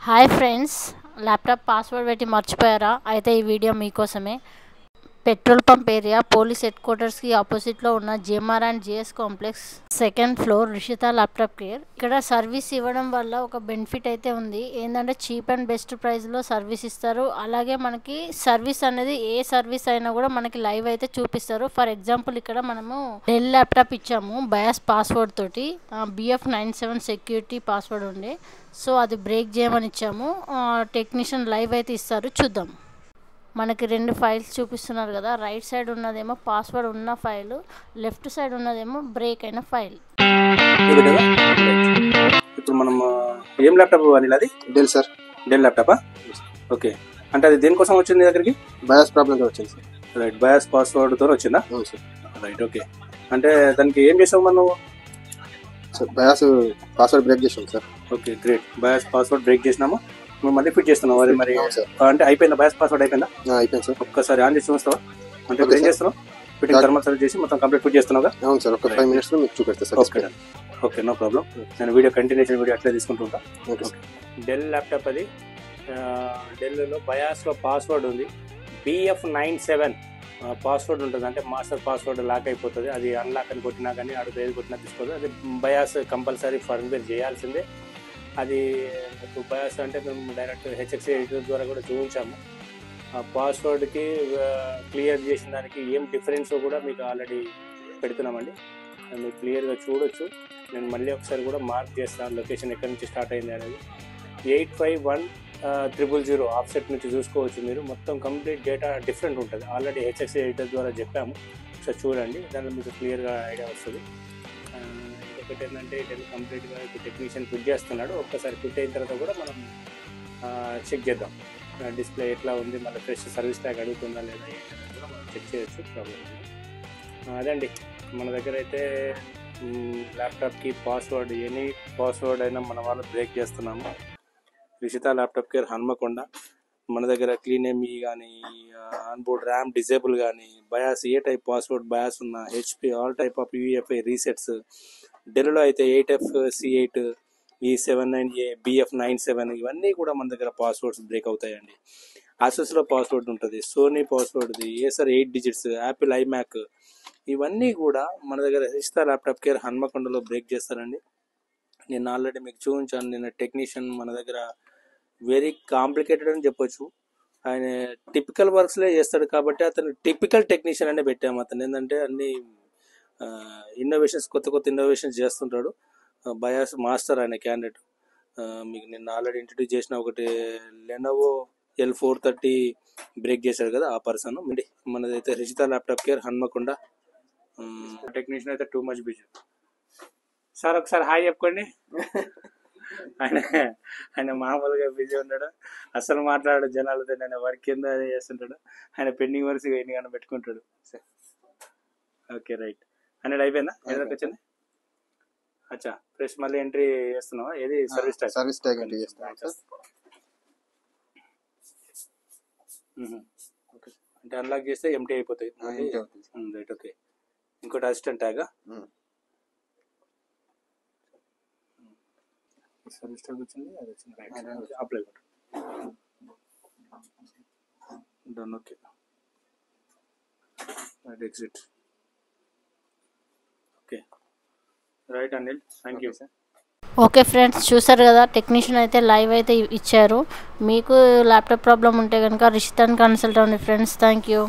Hi friends, laptop password పెట్టి మర్చిపోయారా? అయితే ఈ వీడియో మీకోసమే. Petrol pump area, police head క్వార్టర్స్కి ఆపోజిట్లో ఉన్న JMR and GS complex, second floor, Rishita laptop care. ఇక్కడ సర్వీస్ ఇవ్వడం వల్ల ఒక బెనిఫిట్ అయితే ఉంది. ఏంటంటే చీప్ అండ్ బెస్ట్ ప్రైస్లో సర్వీస్ ఇస్తారు. అలాగే మనకి సర్వీస్ అనేది ఏ సర్వీస్ అయినా కూడా మనకి లైవ్ అయితే చూపిస్తారు. ఫర్ ఎగ్జాంపుల్ ఇక్కడ మనము డెల్ ల్యాప్టాప్ ఇచ్చాము బయాస్ పాస్వర్డ్ తోటి, BF97 సెక్యూరిటీ పాస్వర్డ్ ఉండే. సో అది బ్రేక్ చేయమని ఇచ్చాము. టెక్నీషియన్ లైవ్ అయితే ఇస్తారు, చూద్దాం. మనకి రెండు ఫైల్స్ చూపిస్తున్నారు కదా, రైట్ సైడ్ ఉన్నదేమో పాస్వర్డ్ ఉన్న ఫైల్, లెఫ్ట్ సైడ్ ఉన్నదేమో బ్రేక్ అయిన ఫైల్. ఇప్పుడు మనం ఏం ల్యాప్టాప్ అనిల్? అది డెల్ సార్. డెల్ ల్యాప్టాపా? ఓకే. అంటే అది దేనికోసం వచ్చింది దగ్గరికి? బయాస్ ప్రాబ్లంతో వచ్చింది సార్. రైట్, బయాస్ పాస్వర్డ్తో వచ్చిందా? అవును సార్. Right, okay. అంటే దానికి ఏం చేసావు మనం? సార్ బయాస్ పాస్వర్డ్ బ్రేక్ చేసాం sir. Okay, great. Bias password break చేసినాము, మళ్ళీ ఫిట్ చేస్తున్నావు. అది మరి అంటే అయిపోయిందా? బయాస్ పాస్వర్డ్ అయిపోయిందా? అయిపోయింది సార్. ఒక్కసారి ఆన్ చేసి చూస్తావా? అంటే ఏం చేస్తున్నావు? ఫిట్టింగ్ థర్మల్ సర్వీస్ చేసి మొత్తం కంప్లీట్ ఫిట్ చేస్తున్నావుగా? అవును సార్. ఒక 5 minutes మీకు చూపెడతా sir. Okay, okay, no problem. నేను వీడియో కంటిన్యూషన్ వీడియో అట్లే తీసుకుంటుంటా. ఓకే. డెల్ ల్యాప్టాప్ అది. డెల్లో బయాస్లో పాస్వర్డ్ ఉంది, BF97 పాస్వర్డ్ ఉంటుంది. అంటే మాస్టర్ పాస్వర్డ్ లాక్ అయిపోతుంది. అది అన్లాక్ అని కొట్టినా కానీ అడుగు ఏది కొట్టినా తీసుకోదు. అది బయాస్ కంపల్సరీ ఫర్మ్వేర్ చేయాల్సిందే. అది మీకు బయాస్ అంటే మేము డైరెక్ట్ HXC ఎడిటర్ ద్వారా కూడా చూపించాము. ఆ పాస్వర్డ్కి క్లియర్ చేసిన దానికి ఏం డిఫరెన్స్ కూడా మీకు ఆల్రెడీ పెడుతున్నామండి, మీరు క్లియర్గా చూడొచ్చు. నేను మళ్ళీ ఒకసారి కూడా మార్క్ చేస్తాను లొకేషన్ ఎక్కడి నుంచి స్టార్ట్ అయింది అనేది. 851000 ఆఫ్సెట్ నుంచి చూసుకోవచ్చు మీరు. మొత్తం కంప్లీట్ డేటా డిఫరెంట్ ఉంటుంది. ఆల్రెడీ HXC ఎడిటర్ ద్వారా చెప్పాము, ఒకసారి చూడండి, దానిలో మీకు క్లియర్గా ఐడియా వస్తుంది. ఒకటి ఏంటంటే డెల్ కంప్లీట్గా ఇప్పుడు టెక్నీషియన్ ఫిట్ చేస్తున్నాడు. ఒక్కసారి ఫిట్ అయిన తర్వాత కూడా మనం చెక్ చేద్దాం డిస్ప్లే ఎట్లా ఉంది, మళ్ళీ ఫ్రెష్ సర్వీస్ ట్యాగ్ అడుగుతుందా లేదా ఏంటనేది కూడా మనం చెక్ చేయొచ్చు, ప్రాబ్లం ఉంది. అదండి మన దగ్గర అయితే ల్యాప్టాప్కి పాస్వర్డ్, ఎనీ పాస్వర్డ్ అయినా మన వాళ్ళు బ్రేక్ చేస్తున్నాము. Rishita laptop care, Hanamkonda. మన దగ్గర క్లీన్ ఎంఈ కానీ, ఆన్బోర్డ్ ర్యామ్ డిజేబుల్ కానీ, బయాస్ ఏ టైప్ పాస్వర్డ్ బయాస్ ఉన్న, HP all type of UEFI resets. డెల్లో అయితే 8FC8, E79A, BF97 ఇవన్నీ కూడా మన దగ్గర పాస్వర్డ్స్ బ్రేక్ అవుతాయండి. ఆసూస్లో పాస్వర్డ్ ఉంటుంది, సోనీ పాస్వర్డ్ది, ఏసర్ 8 digits, యాపిల్ ఐమ్యాక్, ఇవన్నీ కూడా మన దగ్గర రిషిత ల్యాప్టాప్ కేర్ హన్మకొండలో బ్రేక్ చేస్తారండి. నేను ఆల్రెడీ మీకు చూపించాను. నిన్న టెక్నీషియన్ మన దగ్గర వెరీ కాంప్లికేటెడ్ అని చెప్పొచ్చు. ఆయన టిపికల్ వర్క్స్లే చేస్తాడు కాబట్టి అతను టిపికల్ టెక్నీషియన్ అనే పెట్టాము. అతను ఏంటంటే అన్ని ఇన్నోవేషన్స్, కొత్త కొత్త ఇన్నోవేషన్స్ చేస్తుంటాడు. బయాస్ మాస్టర్ ఆయన క్యాండిడేట్. మీకు నిన్న ఆల్రెడీ ఇంట్రడ్యూస్ చేసిన ఒకటి లెనోవో L430 బ్రేక్ చేశాడు కదా, ఆ పర్సన్. మనదైతే Rishitha laptop care Hanamkonda. Technician అయితే టూ మచ్ బిజీ. సార్ ఒకసారి హాయ్ చెప్పుకోండి. ఆయన మామూలుగా బిజీ ఉన్నాడు, అసలు మాట్లాడాడు జనాలతో. నేను వర్క్ కింద చేస్తుంటాడు. ఆయన పెండింగ్ వర్క్స్ ఎన్ని కానీ పెట్టుకుంటాడు. Okay, right. అనేది అయిపోయిందా? ఏదైనా వచ్చింది? అచ్చా, ఫ్రెష్ మళ్ళీ ఎంట్రీ చేస్తున్నావా? ఏది service tag? Service tag entry చేస్తాను. ఓకే, అంటే అన్లాక్ చేస్తే ఎంటీ అయిపోతాయి. Right, okay. ఇంకోటి అసిస్టెంట్ ట్యాగా? సర్వీస్ ట్యాగ్ వచ్చింది, అది వచ్చింది. రైట్, అప్లై కొట్టు. Done, okay. Right, exit. Okay, right Anil, thank you sir. Okay friends, చూసారు కదా, టెక్నీషియన్ అయితే లైవ్ అయితే ఇచ్చారు. మీకు ల్యాప్టాప్ ప్రాబ్లం ఉంటే కనుక రిషితాని కన్సల్ట్ అవ్వండి ఫ్రెండ్స్. Thank you.